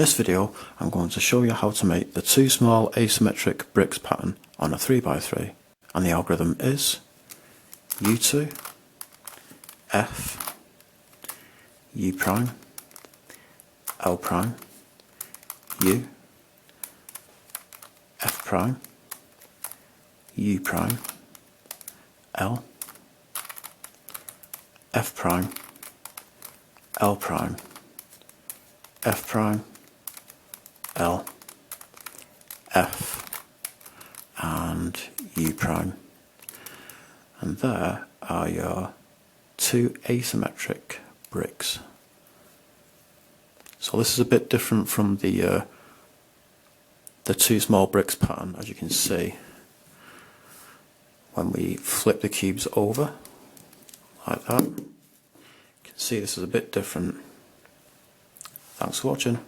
this video I'm going to show you how to make the two small asymmetric bricks pattern on a 3x3, and the algorithm is U2, F, U prime, L prime, U, F prime, U prime, L, F prime, L prime, F prime, L, F, and U prime. And there are your two asymmetric bricks. So this is a bit different from the two small bricks pattern, as you can see. When we flip the cubes over, like that, you can see this is a bit different. Thanks for watching.